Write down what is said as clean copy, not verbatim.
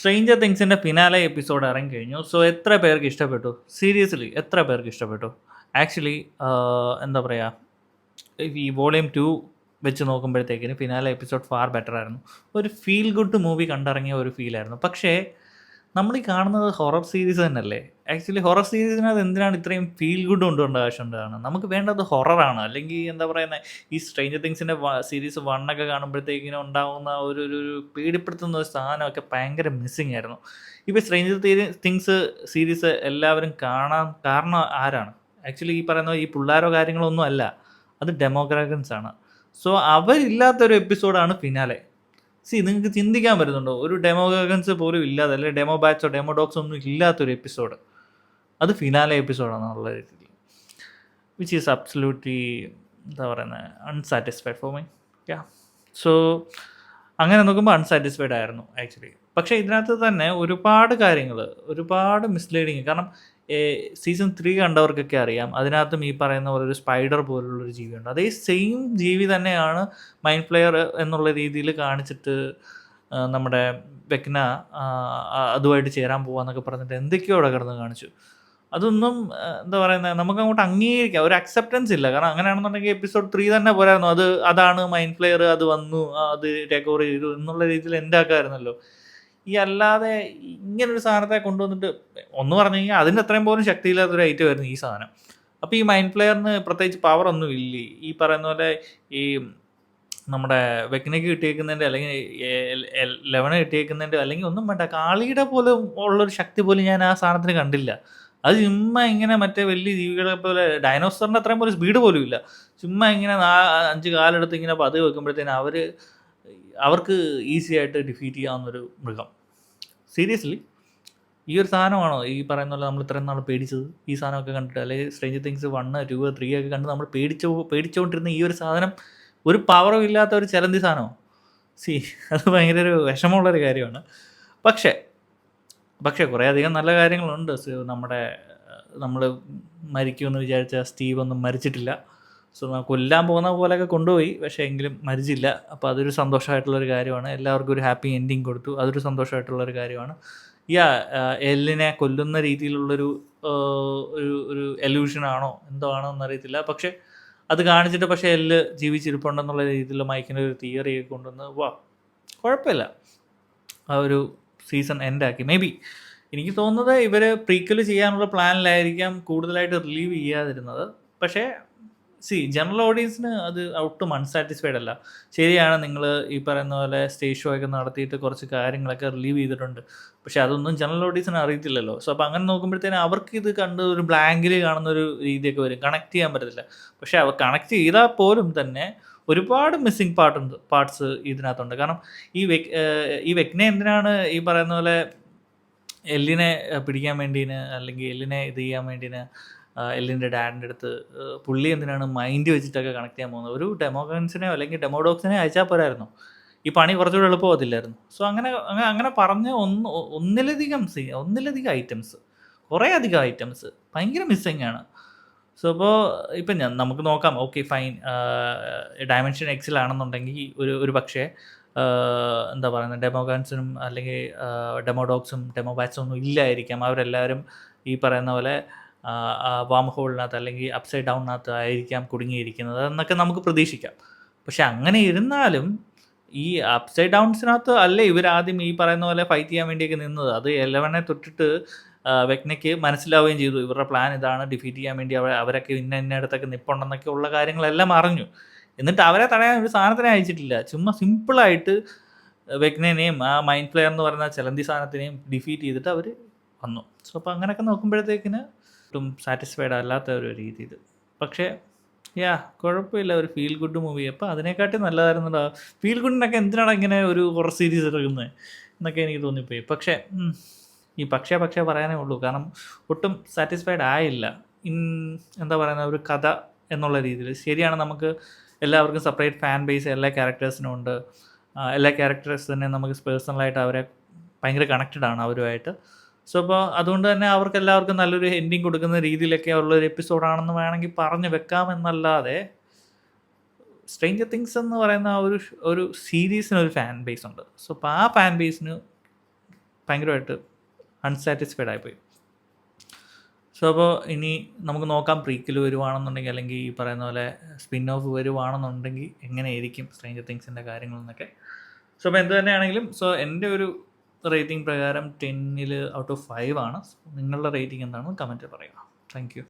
Stranger തിങ്സിൻ്റെ finale episode ഇറങ്ങിക്കഴിഞ്ഞു. So എത്ര പേർക്ക് ഇഷ്ടപ്പെട്ടു? സീരിയസ്ലി എത്ര പേർക്ക് ഇഷ്ടപ്പെട്ടു? ആക്ച്വലി എന്താ പറയുക, ഈ വോളിയം 2 വെച്ച് നോക്കുമ്പോഴത്തേക്കിന് ഫിനാലെ എപ്പിസോഡ് ഫാർ ബെറ്റർ ആയിരുന്നു. ഒരു ഫീൽ ഗുഡ് മൂവി കണ്ടിറങ്ങിയ ഒരു ഫീലായിരുന്നു. പക്ഷേ നമ്മൾ ഈ കാണുന്നത് ഹൊറർ സീരീസ് തന്നെയല്ലേ? ആക്ച്വലി ഹൊറർ സീരീസിനകത്ത് എന്തിനാണ് ഇത്രയും ഫീൽ ഗുഡ് കൊണ്ടുവരേണ്ട ആവശ്യമുണ്ടാണ്? നമുക്ക് വേണ്ടത് ഹൊററാണ്. അല്ലെങ്കിൽ എന്താ പറയുന്നത്, ഈ സ്ട്രേഞ്ചർ തിങ്സിൻ്റെ സീരീസ് 1 ഒക്കെ കാണുമ്പോഴത്തേക്കിനും ഉണ്ടാകുന്ന ഒരു പേടിപ്പെടുത്തുന്ന ഒരു സാധനമൊക്കെ ഭയങ്കര മിസ്സിങ് ആയിരുന്നു. ഇപ്പോൾ സ്ട്രേഞ്ചർ തിങ്സ് സീരീസ് എല്ലാവരും കാണാൻ കാരണം ആരാണ്? ആക്ച്വലി ഈ പറയുന്ന ഈ പിള്ളേരോ കാര്യങ്ങളോ ഒന്നും അല്ല. അത് ഡെമോക്രാറ്റൻസ് ആണ്. സോ അവരില്ലാത്തൊരു എപ്പിസോഡാണ് ഫിനാലെ. നിങ്ങൾക്ക് ചിന്തിക്കാൻ പറ്റുന്നുണ്ടോ? ഒരു ഡെമോഗൻസ് പോലും ഇല്ലാതെ, അല്ലെങ്കിൽ ഡെമോ ബാച്ചോ ഡെമോ ഡോക്സോ ഒന്നും ഇല്ലാത്തൊരു എപ്പിസോഡ് അത് ഫിനാലെ എപ്പിസോഡാണെന്നുള്ള രീതിയിൽ, വിച്ച് ഈസ് അബ്സല്യൂട്ട്ലി എന്താ പറയുന്നത്, unsatisfied for me. Yeah. So അങ്ങനെ നോക്കുമ്പോൾ അൺസാറ്റിസ്ഫൈഡ് ആയിരുന്നു ആക്ച്വലി. പക്ഷേ ഇതിനകത്ത് തന്നെ ഒരുപാട് കാര്യങ്ങൾ, ഒരുപാട് മിസ്ലീഡിങ്. കാരണം സീസൺ 3 കണ്ടവർക്കൊക്കെ അറിയാം, അതിനകത്തും ഈ പറയുന്ന പോലെ ഒരു സ്പൈഡർ പോലുള്ളൊരു ജീവിയുണ്ട്. അതേ സെയിം ജീവി തന്നെയാണ് മൈൻഡ് ഫ്ലെയർ എന്നുള്ള രീതിയിൽ കാണിച്ചിട്ട് നമ്മുടെ വെക്ന അതുമായിട്ട് ചേരാൻ പോവാന്നൊക്കെ പറഞ്ഞിട്ട് എന്തൊക്കെയോ അവിടെ കിടന്ന് കാണിച്ചു. അതൊന്നും എന്താ പറയുന്നത്, നമുക്കങ്ങോട്ട് അംഗീകരിക്കാം, ഒരു അക്സെപ്റ്റൻസ് ഇല്ല. കാരണം അങ്ങനെയാണെന്നുണ്ടെങ്കിൽ എപ്പിസോഡ് 3 തന്നെ പോരായിരുന്നു. അതാണ് മൈൻഡ് ഫ്ലെയർ, അത് വന്നു, അത് ടേക്ക് ഓവർ ചെയ്തു എന്നുള്ള രീതിയിൽ എൻ്റെ ആക്കാമായിരുന്നല്ലോ. ഈ അല്ലാതെ ഇങ്ങനൊരു സാധനത്തെ കൊണ്ടുവന്നിട്ട് ഒന്ന് പറഞ്ഞു കഴിഞ്ഞാൽ അതിൻ്റെ അത്രയും പോലും ശക്തിയില്ലാത്തൊരു ഐറ്റമായിരുന്നു ഈ സാധനം. അപ്പോൾ ഈ മൈൻഡ് ഫ്ലെയറിന് പ്രത്യേകിച്ച് പവറൊന്നും ഇല്ലേ? ഈ പറയുന്ന പോലെ ഈ നമ്മുടെ വെക്കിനയ്ക്ക് കിട്ടിയേക്കുന്നതിൻ്റെ, അല്ലെങ്കിൽ ലെവന് കിട്ടിയേക്കുന്നതിൻ്റെ, അല്ലെങ്കിൽ ഒന്നും വേണ്ട, കാളിയുടെ പോലും ഉള്ളൊരു ശക്തി പോലും ഞാൻ ആ സാധനത്തിന് കണ്ടില്ല. അത് ചുമ്മാ ഇങ്ങനെ മറ്റേ വലിയ ജീവികളെ പോലെ, ഡൈനോസറിൻ്റെ അത്രയും പോലും സ്പീഡ് പോലും ഇല്ല. ചുമ്മാ ഇങ്ങനെ 5 കാലെടുത്ത് ഇങ്ങനെ പതുക്കെ വെക്കുമ്പോഴത്തേനും അവർക്ക് ഈസി ആയിട്ട് ഡിഫീറ്റ് ചെയ്യാവുന്നൊരു മൃഗം. സീരിയസ്ലി ഈ ഒരു സാധനമാണോ ഈ പറയുന്ന പോലെ നമ്മൾ ഇത്രയും നാൾ പേടിച്ചത്? ഈ സാധനമൊക്കെ കണ്ടിട്ട്, അല്ലെങ്കിൽ സ്ട്രേഞ്ചർ തിങ്സ് 1, 2, 3 ഒക്കെ കണ്ട് നമ്മൾ പേടിച്ചുകൊണ്ടിരുന്ന ഈ ഒരു സാധനം ഒരു പവറും ഇല്ലാത്ത ഒരു ചലന്തി സാധനമോ? അത് ഭയങ്കര ഒരു വിഷമമുള്ളൊരു കാര്യമാണ്. പക്ഷേ കുറേയധികം നല്ല കാര്യങ്ങളുണ്ട്. നമ്മൾ മരിക്കുമെന്ന് വിചാരിച്ച സ്റ്റീവ് ഒന്നും മരിച്ചിട്ടില്ല. സോ കൊല്ലാൻ പോകുന്ന പോലെയൊക്കെ കൊണ്ടുപോയി, പക്ഷേ എങ്കിലും മരിച്ചില്ല. അപ്പോൾ അതൊരു സന്തോഷമായിട്ടുള്ളൊരു കാര്യമാണ്. എല്ലാവർക്കും ഒരു ഹാപ്പി എൻഡിങ് കൊടുത്തു, അതൊരു സന്തോഷമായിട്ടുള്ളൊരു കാര്യമാണ്. എല്ലിനെ കൊല്ലുന്ന രീതിയിലുള്ളൊരു ഒരു എല്യൂഷനാണോ എന്തോ ആണോ എന്നറിയത്തില്ല. പക്ഷേ അത് കാണിച്ചിട്ട് പക്ഷേ എല്ല് ജീവിച്ചിരിപ്പുണ്ടെന്നുള്ള രീതിയിൽ മൈക്കിൻ്റെ ഒരു തിയറിയൊക്കെ കൊണ്ടുവന്ന് കുഴപ്പമില്ല. ആ ഒരു സീസൺ എൻഡാക്കി. മേ ബി എനിക്ക് തോന്നുന്നത് ഇവർ പ്രീക്വൽ ചെയ്യാനുള്ള പ്ലാനിലായിരിക്കാം കൂടുതലായിട്ട് റിലീവ് ചെയ്യാതിരുന്നത്. പക്ഷേ ജനറൽ ഓഡിയൻസിന് അത് ഒട്ടും അൺസാറ്റിസ്ഫൈഡ് അല്ല. ശരിയാണ്, നിങ്ങൾ ഈ പറയുന്ന പോലെ സ്റ്റേജ് ഷോ ഒക്കെ നടത്തിയിട്ട് കുറച്ച് കാര്യങ്ങളൊക്കെ റിലീവ് ചെയ്തിട്ടുണ്ട്. പക്ഷേ അതൊന്നും ജനറൽ ഓഡിയൻസിന് അറിയത്തില്ലല്ലോ. സോ അപ്പോൾ അങ്ങനെ നോക്കുമ്പോഴത്തേനും അവർക്ക് ഇത് കണ്ട് ഒരു ബ്ലാങ്കിൽ കാണുന്നൊരു രീതിയൊക്കെ വരും. കണക്ട് ചെയ്യാൻ പറ്റത്തില്ല. പക്ഷേ അവർ കണക്ട് ചെയ്താൽ പോലും തന്നെ ഒരുപാട് മിസ്സിങ് പാർട്സ് ഇതിനകത്തുണ്ട്. കാരണം ഈ വെക്നെ എന്തിനാണ് ഈ പറയുന്ന പോലെ എല്ലിനെ പിടിക്കാൻ വേണ്ടീന്, അല്ലെങ്കിൽ എല്ലിനെ ഇത് ചെയ്യാൻ വേണ്ടീന് എല്ലിൻ്റെ ഡാഡിൻ്റെ അടുത്ത് പുള്ളി എന്തിനാണ് മൈൻഡ് വെച്ചിട്ടൊക്കെ കണക്ട് ചെയ്യാൻ പോകുന്നത്? ഒരു ഡെമോഗൻസിനെയോ അല്ലെങ്കിൽ ഡെമോഡോക്സിനെയോ അയച്ചാൽ പോരായിരുന്നു? ഈ പണി കുറച്ചുകൂടെ എളുപ്പമാകത്തില്ലായിരുന്നു? സോ അങ്ങനെ പറഞ്ഞ് ഒന്നിലധികം ഐറ്റംസ്, കുറേ അധികം ഐറ്റംസ് ഭയങ്കര മിസ്സിങ് ആണ്. സോ അപ്പോൾ ഇപ്പം നമുക്ക് നോക്കാം, ഓക്കെ ഫൈൻ, ഡയമെൻഷൻ എക്സിലാണെന്നുണ്ടെങ്കിൽ ഒരു പക്ഷേ എന്താ പറയുന്നത്, ഡെമോഗൻസിനും അല്ലെങ്കിൽ ഡെമോഡോക്സും ഡെമോബാറ്റ്സും ഒന്നും ഇല്ലായിരിക്കാം. അവരെല്ലാവരും ഈ പറയുന്ന പോലെ വാം ഹോളിനകത്ത് അല്ലെങ്കിൽ അപ്സൈഡ് ഡൗണിനകത്ത് ആയിരിക്കാം കുടുങ്ങിയിരിക്കുന്നത് എന്നൊക്കെ നമുക്ക് പ്രതീക്ഷിക്കാം. പക്ഷെ അങ്ങനെ ഇരുന്നാലും ഈ അപ്സൈഡ് ഡൗൺസിനകത്ത് അല്ലേ ഇവരാദ്യം ഈ പറയുന്ന പോലെ ഫൈറ്റ് ചെയ്യാൻ വേണ്ടിയൊക്കെ നിന്നത്. അത് 11 തൊട്ടിട്ട് വെക്നയ്ക്ക് മനസ്സിലാവുകയും ചെയ്തു, ഇവരുടെ പ്ലാൻ ഇതാണ്, ഡിഫീറ്റ് ചെയ്യാൻ വേണ്ടി അവരൊക്കെ ഇന്നയിടത്തൊക്കെ നിൽപ്പുണ്ടെന്നൊക്കെ ഉള്ള കാര്യങ്ങളെല്ലാം അറിഞ്ഞു. എന്നിട്ട് അവരെ തടയാൻ ഒരു സാധനത്തിനെ അയച്ചിട്ടില്ല. ചുമ്മാ സിമ്പിളായിട്ട് വെക്നേനെയും ആ മൈൻഡ് ഫ്ലെയർ എന്ന് പറയുന്ന ചലന്തി സാധനത്തിനെയും ഡിഫീറ്റ് ചെയ്തിട്ട് അവർ വന്നു. സോ അപ്പോൾ അങ്ങനെയൊക്കെ നോക്കുമ്പോഴത്തേക്കിന് ഒട്ടും സാറ്റിസ്ഫൈഡ് അല്ലാത്ത ഒരു രീതിയിൽ. പക്ഷേ കുഴപ്പമില്ല, ഒരു ഫീൽ ഗുഡ് മൂവി. അപ്പോൾ അതിനെക്കാട്ടും നല്ലതായിരുന്നല്ലോ. ഫീൽ ഗുഡിനൊക്കെ എന്തിനാണ് ഇങ്ങനെ ഒരു ഹൊറർ സീരീസ് ഇറങ്ങുന്നത് എന്നൊക്കെ എനിക്ക് തോന്നിപ്പോയി. പക്ഷേ ഈ പക്ഷേ പറയാനേ ഉള്ളൂ. കാരണം ഒട്ടും സാറ്റിസ്ഫൈഡ് ആയില്ല. എന്താ പറയുന്ന ഒരു കഥ എന്നുള്ള രീതിയിൽ. ശരിയാണ്, നമുക്ക് എല്ലാവർക്കും സെപ്പറേറ്റ് ഫാൻ ബേസ് എല്ലാ ക്യാരക്ടേഴ്സിനും ഉണ്ട്. എല്ലാ ക്യാരക്ടേഴ്സിനെ നമുക്ക് പേഴ്സണലായിട്ട് അവരെ ഭയങ്കര കണക്റ്റഡ് ആണ് അവരുമായിട്ട്. സോ അപ്പോൾ അതുകൊണ്ട് തന്നെ അവർക്ക് എല്ലാവർക്കും നല്ലൊരു എൻഡിങ് കൊടുക്കുന്ന രീതിയിലൊക്കെ ഉള്ളൊരു എപ്പിസോഡാണെന്ന് വേണമെങ്കിൽ പറഞ്ഞു വെക്കാമെന്നല്ലാതെ, സ്ട്രേഞ്ചർ തിങ്സ് എന്ന് പറയുന്ന ഒരു സീരീസിനൊരു ഫാൻ ബേസ് ഉണ്ട്. സോ അപ്പോൾ ആ ഫാൻ ബേസിന് ഭയങ്കരമായിട്ട് അൺസാറ്റിസ്ഫൈഡ് ആയിപ്പോയി. സോ അപ്പോൾ ഇനി നമുക്ക് നോക്കാം പ്രീക്വൽ വരുവാണെന്നുണ്ടെങ്കിൽ, അല്ലെങ്കിൽ ഈ പറയുന്ന പോലെ സ്പിൻ ഓഫ് വരുവാണെന്നുണ്ടെങ്കിൽ എങ്ങനെയായിരിക്കും സ്ട്രേഞ്ചർ തിങ്സിൻ്റെ കാര്യങ്ങളെന്നൊക്കെ. സോ അപ്പോൾ എന്ത് തന്നെയാണെങ്കിലും, സോ എൻ്റെ ഒരു റേറ്റിംഗ് പ്രകാരം 10 ഔട്ട് ഓഫ് 5 ആണ്. നിങ്ങളുടെ റേറ്റിംഗ് എന്താണെന്ന് കമൻറ്റ് പറയുക. Thank you.